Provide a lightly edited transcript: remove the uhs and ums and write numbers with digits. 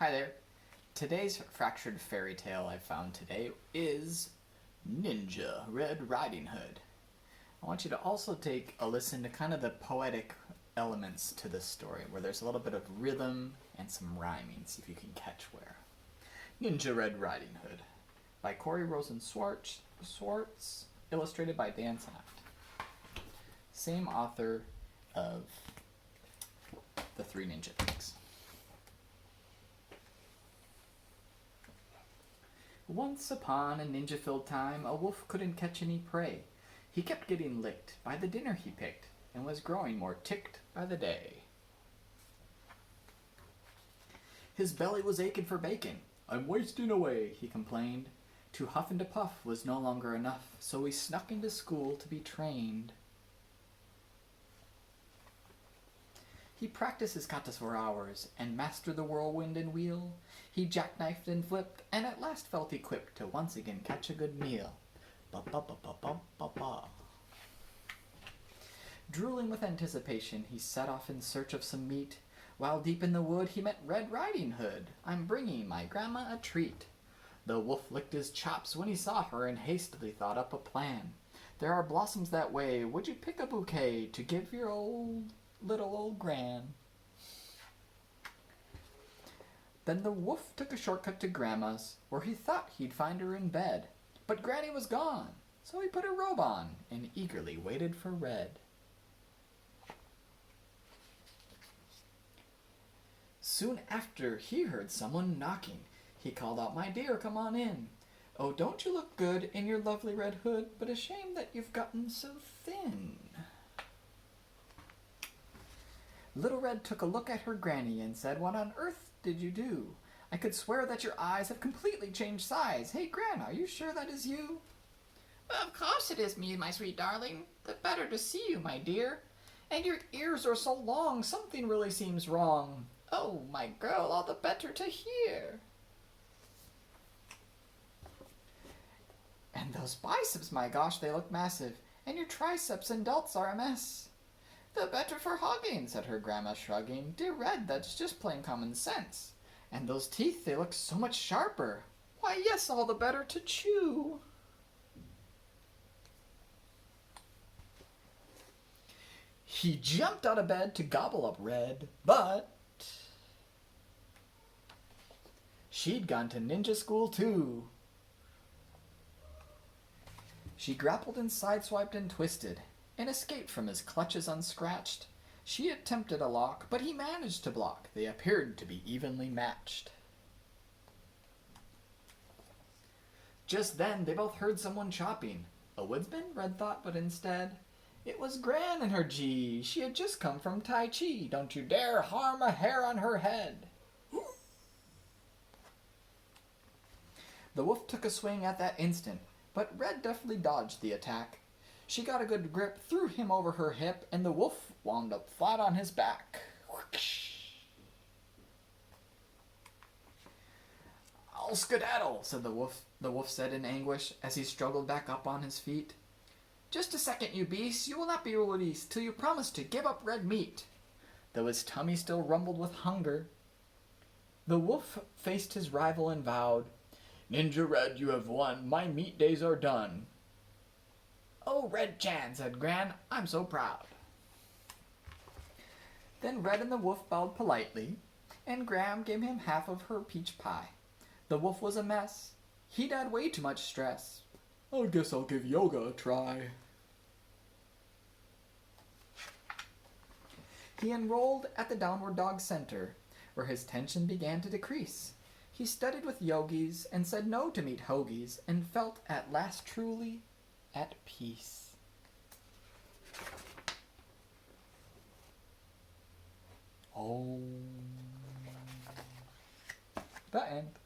Hi there. Today's fractured fairy tale I found today is Ninja Red Riding Hood. I want you to also take a listen to kind of the poetic elements to this story, where there's a little bit of rhythm and some rhyming, see if you can catch where. Ninja Red Riding Hood by Rosen Schwartz, illustrated by Dan Sanaft. Same author of The Three Ninja Pigs. Once upon a ninja-filled time, a wolf couldn't catch any prey. He kept getting licked by the dinner he picked, and was growing more ticked by the day. His belly was aching for bacon. "I'm wasting away," he complained. To huff and to puff was no longer enough, so he snuck into school to be trained. He practiced his katas for hours, and mastered the whirlwind and wheel. He jackknifed and flipped, and at last felt equipped to once again catch a good meal. Ba-ba-ba-ba-ba-ba-ba. Drooling with anticipation, he set off in search of some meat. While deep in the wood, he met Red Riding Hood. "I'm bringing my grandma a treat." The wolf licked his chops when he saw her and hastily thought up a plan. "There are blossoms that way. Would you pick a bouquet to give your little old gran?" Then the wolf took a shortcut to Grandma's, where he thought he'd find her in bed. But Granny was gone, so he put a robe on and eagerly waited for Red. Soon after, he heard someone knocking. He called out, "My dear, come on in. Oh, don't you look good in your lovely red hood, but a shame that you've gotten so thin." Little Red took a look at her granny and said, "What on earth did you do? I could swear that your eyes have completely changed size. Hey, Gran, are you sure that is you?" "Of course it is me, my sweet darling. The better to see you, my dear. And your ears are so long, something really seems wrong. Oh, my girl, all the better to hear. And those biceps, my gosh, they look massive. And your triceps and delts are a mess." "The better for hugging," said her grandma, shrugging. "Dear Red, that's just plain common sense. And those teeth, they look so much sharper. Why, yes, all the better to chew." He jumped out of bed to gobble up Red, but she'd gone to ninja school too. She grappled and sideswiped and twisted, and escaped from his clutches unscratched. She attempted a lock, but he managed to block. They appeared to be evenly matched. Just then, they both heard someone chopping. A woodsman, Red thought, but instead, it was Gran and her G. She had just come from Tai Chi. "Don't you dare harm a hair on her head." The wolf took a swing at that instant, but Red deftly dodged the attack. She got a good grip, threw him over her hip, and the wolf wound up flat on his back. "I'll skedaddle," said the wolf. The wolf said in anguish as he struggled back up on his feet. "Just a second, you beast. You will not be released till you promise to give up red meat." Though his tummy still rumbled with hunger, the wolf faced his rival and vowed, "Ninja Red, you have won. My meat days are done." "Oh, Red Chan," said Gran, "I'm so proud." Then Red and the wolf bowed politely, and Gram gave him half of her peach pie. The wolf was a mess. He'd had way too much stress. "I guess I'll give yoga a try." He enrolled at the Downward Dog Center, where his tension began to decrease. He studied with yogis and said no to meat hoagies, and felt at last truly at peace. Oh. The end.